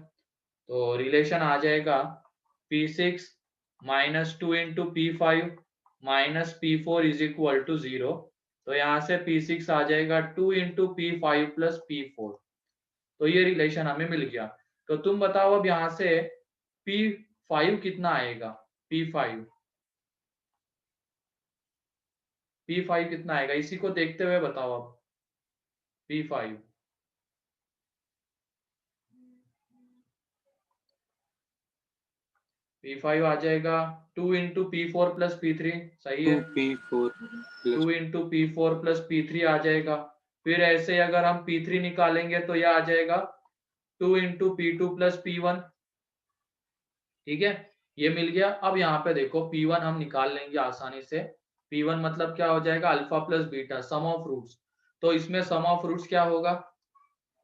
तो रिलेशन आ जाएगा P6 minus 2 into P5 minus P4 is equal to 0। तो यहाँ से P6 आ जाएगा 2 इंटू P5 प्लस P4। तो ये रिलेशन हमें मिल गया। तो तुम बताओ अब यहाँ से P5 कितना आएगा? P5 कितना आएगा, इसी को देखते हुए बताओ अब। P5 P5 आ जाएगा 2 इंटू P4 प्लस P3, सही है। 2P4 2 into P4 plus P3 आ जाएगा। फिर ऐसे अगर हम P3 निकालेंगे तो यह आ जाएगा 2 इंटू P2 प्लस P1, ठीक है। ये मिल गया। अब यहाँ पे देखो P1 हम निकाल लेंगे आसानी से। P1 मतलब क्या हो जाएगा, alpha plus beta, sum of roots. तो इसमें सम ऑफ रूट्स क्या होगा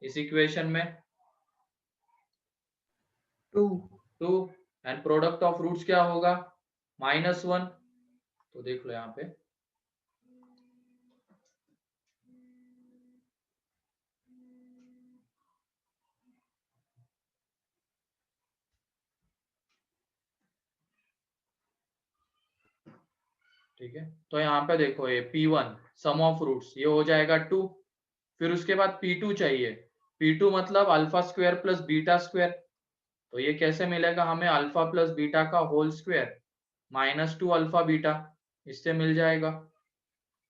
इस इक्वेशन में, 2 2, एंड प्रोडक्ट ऑफ रूट्स क्या होगा, -1। तो देख लो यहाँ पे ठीक है। तो यहाँ पे देखो ये P1 सम ऑफ रूट्स ये हो जाएगा 2। फिर उसके बाद P2 चाहिए। P2 मतलब alpha square plus beta square. तो ये कैसे मिलेगा हमें, अल्फा प्लस बीटा का होल स्क्वायर -2 अल्फा बीटा, इससे मिल जाएगा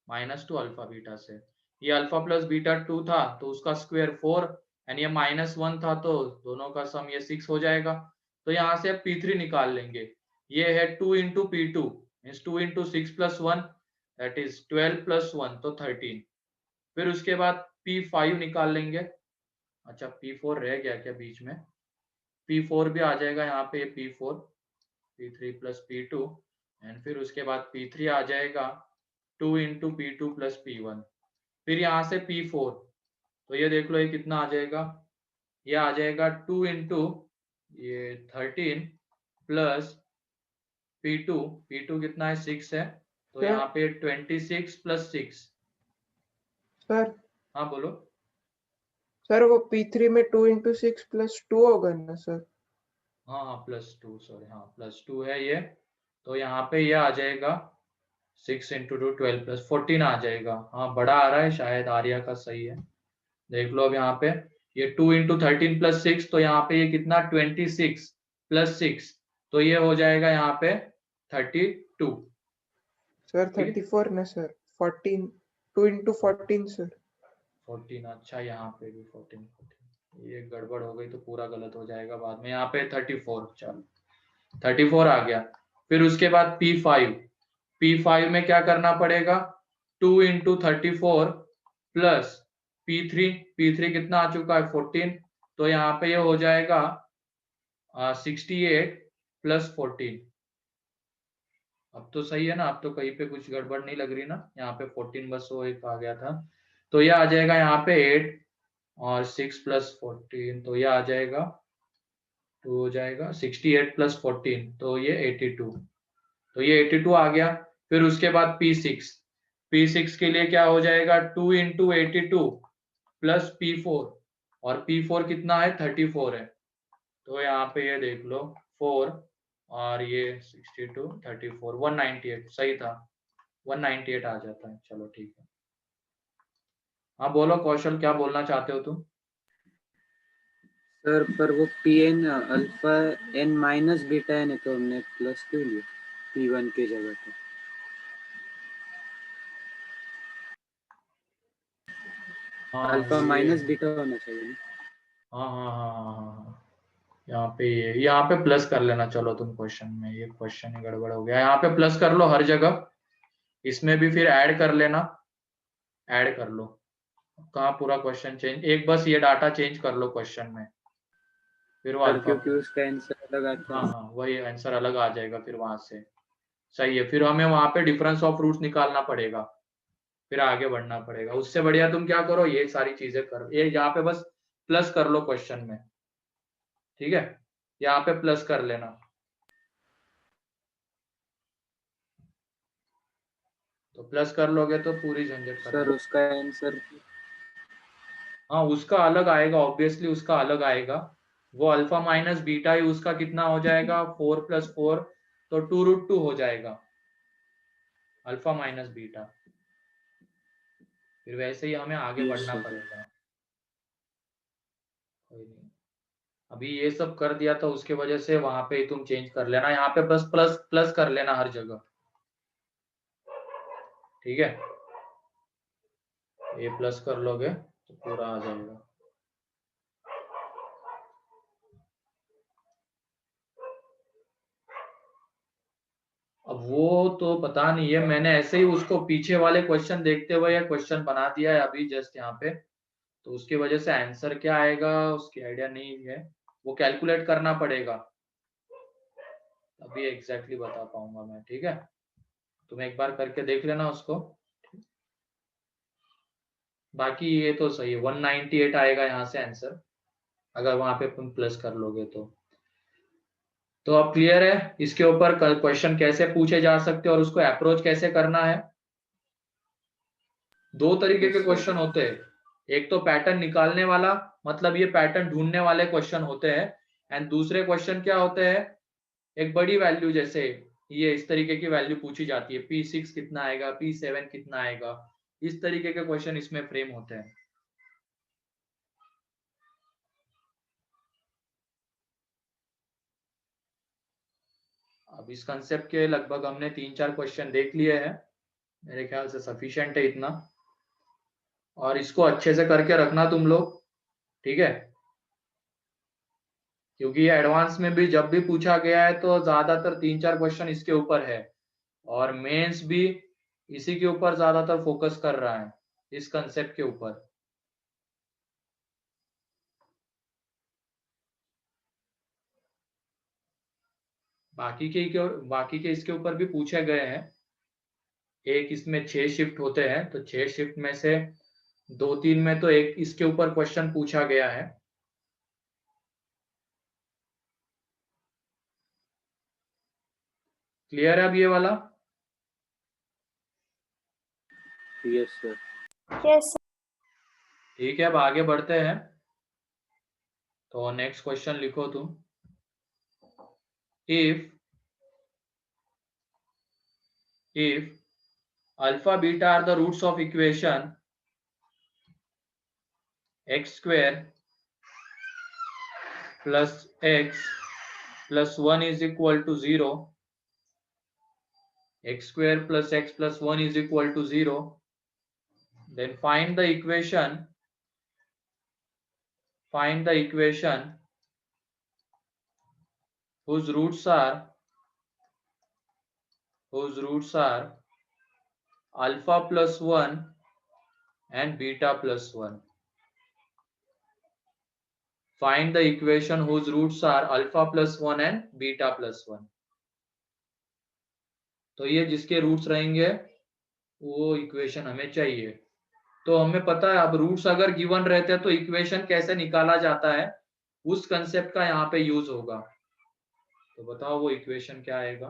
-2 अल्फा बीटा से। ये अल्फा प्लस बीटा 2 था तो उसका स्क्वायर 4, एंड ये -1 था तो दोनों का सम ये 6 हो जाएगा। तो यहाँ से अब P3 निकाल लेंगे। ये है 2 into P2 means 2 into 6 plus 1 that is 12 plus 1 तो 13। फिर उसके बाद P5 निकाल लेंगे। अच्छा P4 रह गया क्या बीच में, P4 भी आ जाएगा यहाँ पे, P4 P3 plus P2, and फिर उसके बाद P3 आ जाएगा 2 इंटू P2 प्लस P1। फिर यहाँ से P4 तो ये देख लो ये कितना आ जाएगा, ये आ जाएगा 2 इंटू ये 13 प्लस P2, P2 कितना है 6 है, तो सर। यहाँ पे 26 प्लस 6। सर हाँ बोलो। सर वो P3 में 2 इंटू 6 प्लस 2 होगा ना सर। हाँ हाँ +2, सॉरी हाँ +2 है ये। तो यहाँ पे ये आ जाएगा 6 इंटू 2 12 प्लस 14 आ जाएगा। हाँ बड़ा आ रहा है शायद, आर्या का सही है। देख लो अब यहाँ पे ये 2 इंटू 13 प्लस 6, तो यहाँ पे ये कितना 26 प्लस 6, तो ये हो जाएगा यहाँ पे 32। सर ठीक है 34 ना सर, 14 2 इंटू 14 सर। 14, अच्छा यहाँ पे भी 14, ये गड़बड़ हो गई तो पूरा गलत हो जाएगा बाद में। यहाँ पे 34, चलो 34 आ गया। फिर उसके बाद P5 में क्या करना पड़ेगा, 2 इंटू 34 प्लस P3 कितना आ चुका है 14, तो यहाँ पे ये हो जाएगा 68 प्लस 14। अब तो सही है ना, अब तो कहीं पे कुछ गड़बड़ नहीं लग रही ना, यहाँ पे 14 बस वो एक आ गया था। तो ये आ जाएगा यहाँ पे 8 और 6 प्लस 14, तो ये आ जाएगा 2 हो जाएगा 68 प्लस 14, तो ये 82। तो ये 82 आ गया। फिर उसके बाद P6 के लिए क्या हो जाएगा, 2 इंटू 82 प्लस P4, और P4 कितना है 34 है, तो यहाँ पे ये देख लो 4 और ये 62 34 198, सही था 198 आ जाता है। चलो ठीक है। हाँ बोलो कौशल, क्या बोलना चाहते हो तुम। सर पर वो Pn alpha n minus beta है, तो हमने प्लस क्यों लिया P1 की जगह पे। हाँ अल्फा ये माइनस बीटा होना चाहिए ना। हाँ हाँ हाँ हाँ हाँ हाँ। यहाँ पे ये यहाँ पे प्लस कर लेना, चलो तुम क्वेश्चन में, ये क्वेश्चन ही गड़बड़ हो गया, यहाँ पे प्लस कर लो हर जगह। इसमें भी फिर ऐड कर लेना, ऐड कर लो। कहाँ पूरा क्वेश्चन चेंज, एक बस ये डाटा चेंज कर लो क्वेश्चन में, फिर वो सर अल्फा। क्योंकि उसका आंसर अलग आता हाँ है। हाँ वही आंसर अलग आ जाएगा फिर वहां से। सही है, फिर हमें वहां पे डिफरेंस ऑफ रूट्स निकालना पड़ेगा, फिर आगे बढ़ना पड़ेगा। उससे बढ़िया तुम क्या करो, ये सारी चीजें करो, ये यहाँ पे बस प्लस कर लो क्वेश्चन में, ठीक है, यहाँ पे प्लस कर लेना। तो प्लस कर लोगे तो पूरी झंझट खत्म। सर उसका आंसर हाँ उसका अलग आएगा, ऑब्वियसली उसका अलग आएगा। वो अल्फा माइनस बीटा ही उसका कितना हो जाएगा 4 + 4, तो 2√2 हो जाएगा अल्फा माइनस बीटा। फिर वैसे ही हमें आगे बढ़ना पड़ेगा। कोई नहीं, अभी ये सब कर दिया तो उसके वजह से वहां पे ही तुम चेंज कर लेना, यहाँ पे बस प्लस प्लस कर लेना हर जगह, ठीक है। ये प्लस कर लोगे तो पूरा आ जाएगा। अब वो तो पता नहीं है, मैंने ऐसे ही उसको पीछे वाले क्वेश्चन देखते हुए ये क्वेश्चन बना दिया है अभी जस्ट यहाँ पे, तो उसकी वजह से आंसर क्या आएगा उसकी आइडिया नहीं है, वो कैलकुलेट करना पड़ेगा, अभी एग्जैक्टली बता पाऊंगा मैं। ठीक है, तुम एक बार करके देख लेना उसको। बाकी ये तो सही है, 198 आएगा यहाँ से आंसर, अगर वहां पे तुम प्लस कर लोगे तो अब क्लियर है इसके ऊपर क्वेश्चन कैसे पूछे जा सकते हैं और उसको अप्रोच कैसे करना है। दो तरीके के Yes, sir. क्वेश्चन होते हैं, एक तो पैटर्न निकालने वाला, मतलब ये पैटर्न ढूंढने वाले क्वेश्चन होते हैं, एंड दूसरे क्वेश्चन क्या होते हैं, एक बड़ी वैल्यू जैसे ये इस तरीके की वैल्यू पूछी जाती है, P6 कितना आएगा, P7 कितना आएगा, इस तरीके के क्वेश्चन इसमें फ्रेम होते हैं। अब इस कंसेप्ट के लगभग हमने 3-4 क्वेश्चन देख लिए हैं, मेरे ख्याल से सफिशिएंट है इतना, और इसको अच्छे से करके रखना तुम लोग, ठीक है, क्योंकि ये एडवांस में भी जब भी पूछा गया है तो ज्यादातर 3-4 क्वेश्चन इसके ऊपर है, और मेंस भी इसी के ऊपर ज्यादातर फोकस कर रहा है, इस कंसेप्ट के ऊपर। बाकी के इसके ऊपर भी पूछे गए हैं, एक इसमें 6 शिफ्ट होते हैं, तो 6 शिफ्ट में से 2-3 में तो एक इसके ऊपर क्वेश्चन पूछा गया है। क्लियर है अब ये वाला? Yes, sir. यस ठीक है, अब आगे बढ़ते हैं, तो नेक्स्ट क्वेश्चन लिखो तुम। if alpha beta are the roots of equation x square plus x plus 1 is equal to 0, x square plus x plus 1 is equal to 0, then find the equation whose roots are alpha plus 1 and beta plus 1. Find the equation whose roots are alpha plus 1 and beta plus 1. तो ये जिसके roots रहेंगे वो equation हमें चाहिए। तो हमें पता है अब रूट्स अगर गिवन रहते हैं तो इक्वेशन कैसे निकाला जाता है, उस कंसेप्ट का यहाँ पे यूज होगा। तो बताओ वो इक्वेशन क्या आएगा?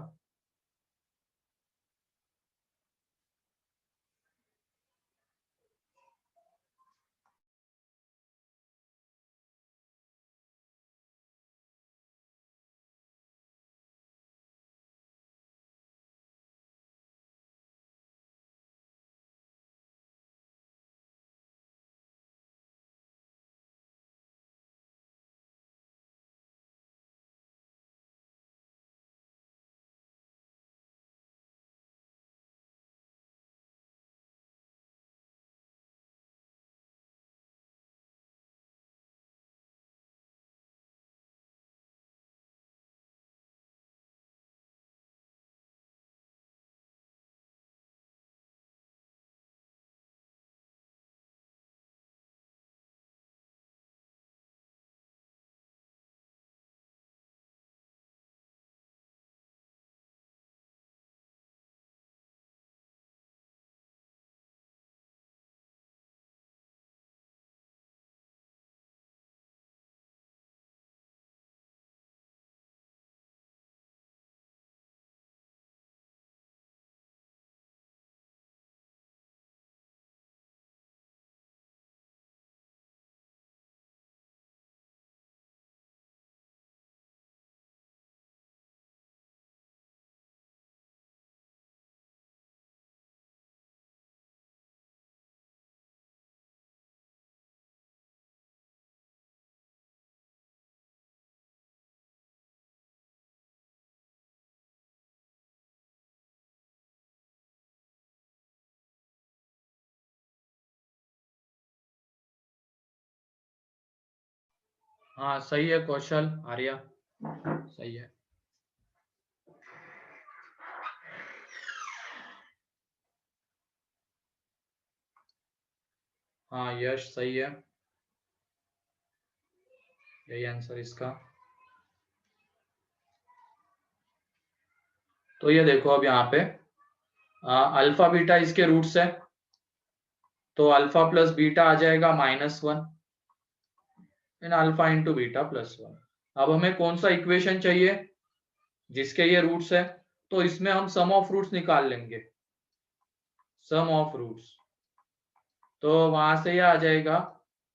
हाँ सही है कौशल, आर्या सही है। हाँ यश सही है, यही आंसर इसका। तो ये देखो अब यहाँ पे अल्फा बीटा इसके रूट्स है, तो अल्फा प्लस बीटा आ जाएगा -1 इन अल्फा इंटू बीटा +1। अब हमें कौन सा इक्वेशन चाहिए जिसके ये रूट्स है, तो इसमें हम सम ऑफ रूट्स निकाल लेंगे, सम ऑफ रूट्स। तो वहां से ये आ जाएगा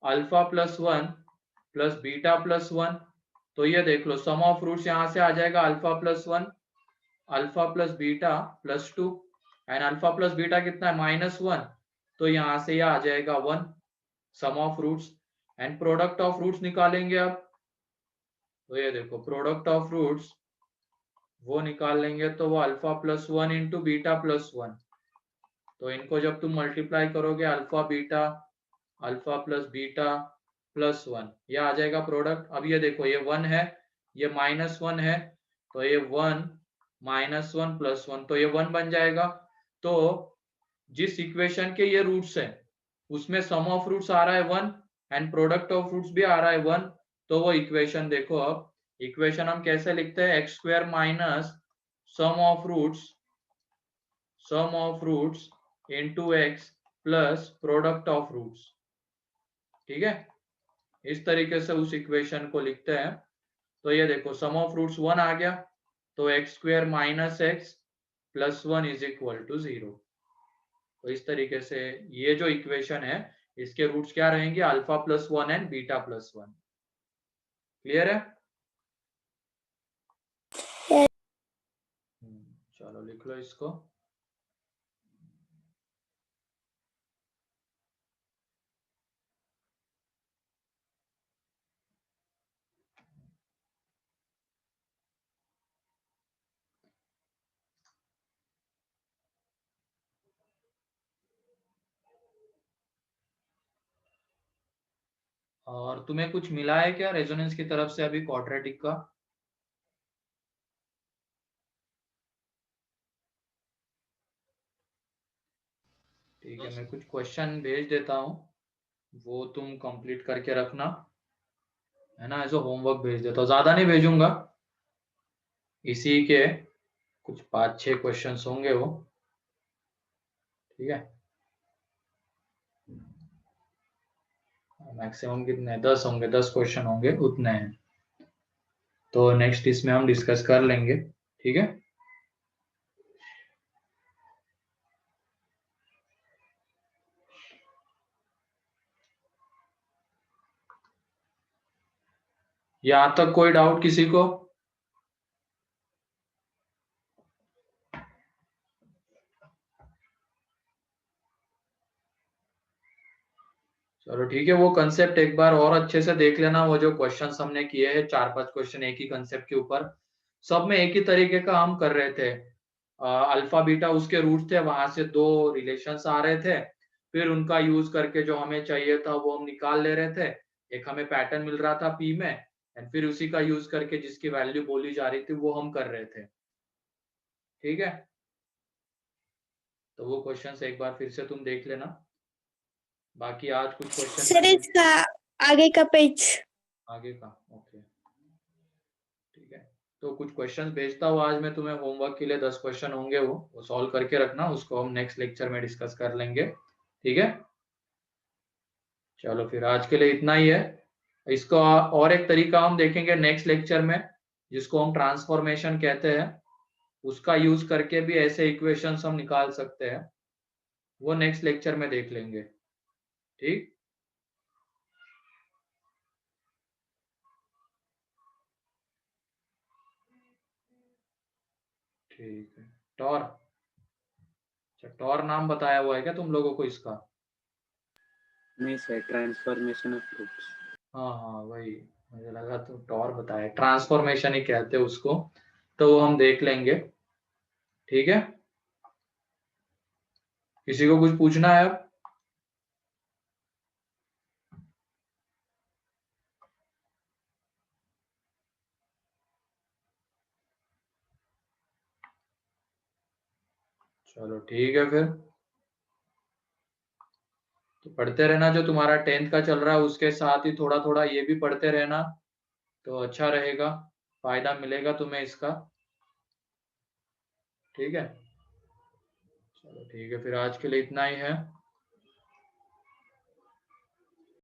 अल्फा +1 प्लस बीटा +1। तो ये देख लो सम ऑफ रूट्स यहाँ से आ जाएगा alpha +1 alpha plus beta +2 and alpha plus beta कितना है -1, तो यहाँ से ये आ जाएगा 1 sum of roots. And product of roots निकालेंगे अब, तो ये देखो प्रोडक्ट ऑफ रूट्स वो निकाल लेंगे, तो वो अल्फा +1 इंटू बीटा +1। तो इनको जब तुम मल्टीप्लाई करोगे अल्फा प्लस बीटा +1, ये आ जाएगा प्रोडक्ट। अब ये देखो ये 1 है, ये -1 है, तो ये 1 -1 +1, तो ये 1 बन जाएगा। तो जिस इक्वेशन के ये रूट्स है उसमें सम ऑफ रूट्स आ रहा है 1 एंड प्रोडक्ट ऑफ रूट्स भी आ रहा है 1, तो वो इक्वेशन देखो, अब इक्वेशन हम कैसे लिखते हैं, x² minus sum of roots into x plus product of roots. ठीक है, इस तरीके से उस इक्वेशन को लिखते हैं। तो ये देखो सम ऑफ रूट्स 1 आ गया, तो x² minus x plus 1 is equal to 0। तो इस तरीके से ये जो इक्वेशन है इसके रूट्स क्या रहेंगे, अल्फा +1 एंड बीटा +1। क्लियर है? चलो लिख लो इसको। और तुम्हें कुछ मिला है क्या रेजोनेंस की तरफ से अभी क्वाड्रेटिक का? ठीक है, मैं कुछ क्वेश्चन भेज देता हूँ, वो तुम कंप्लीट करके रखना, है ना, एज होमवर्क भेज देता हूँ, ज्यादा नहीं भेजूंगा, इसी के कुछ 5-6 क्वेश्चंस होंगे वो। ठीक है, मैक्सिमम कितने 10 होंगे, 10 क्वेश्चन होंगे उतने हैं, तो नेक्स्ट इसमें हम डिस्कस कर लेंगे। ठीक है, यहाँ तक कोई डाउट किसी को? चलो ठीक है, वो कंसेप्ट एक बार और अच्छे से देख लेना, वो जो क्वेश्चंस हमने किए हैं 4-5 क्वेश्चन एक ही कंसेप्ट के ऊपर, सब में एक ही तरीके का हम कर रहे थे। अल्फा बीटा उसके रूट थे, वहां से 2 रिलेशंस आ रहे थे, फिर उनका यूज करके जो हमें चाहिए था वो हम निकाल ले रहे थे, एक हमें पैटर्न मिल रहा था पी में, एंड फिर उसी का यूज करके जिसकी वैल्यू बोली जा रही थी वो हम कर रहे थे। ठीक है, तो वो क्वेश्चंस एक बार फिर से तुम देख लेना, बाकी आज कुछ क्वेश्चन सर इसका आगे का पेज आगे का। ओके ठीक है, तो कुछ क्वेश्चंस भेजता हूँ आज मैं तुम्हें होमवर्क के लिए, 10 क्वेश्चन होंगे, वो सॉल्व करके रखना, उसको हम नेक्स्ट लेक्चर में डिस्कस कर लेंगे। ठीक है, चलो फिर आज के लिए इतना ही है। इसका और एक तरीका हम देखेंगे नेक्स्ट लेक्चर में, जिसको हम ट्रांसफॉर्मेशन कहते हैं, उसका यूज करके भी ऐसे इक्वेशंस हम निकाल सकते हैं, वो नेक्स्ट लेक्चर में देख लेंगे। ठीक, ठीक है। टॉर, अच्छा टॉर नाम बताया हुआ है क्या तुम लोगों को इसका? नहीं सर, ट्रांसफॉर्मेशन ऑफ रूट्स। हाँ हाँ वही, मुझे लगा तो टॉर बताया, ट्रांसफॉर्मेशन ही कहते हैं उसको, तो वो हम देख लेंगे। ठीक है, किसी को कुछ पूछना है अब? चलो ठीक है फिर। तो पढ़ते रहना, जो तुम्हारा 10th का चल रहा है उसके साथ ही थोड़ा थोड़ा ये भी पढ़ते रहना, तो अच्छा रहेगा, फायदा मिलेगा तुम्हें इसका। ठीक है, चलो ठीक है, फिर आज के लिए इतना ही है।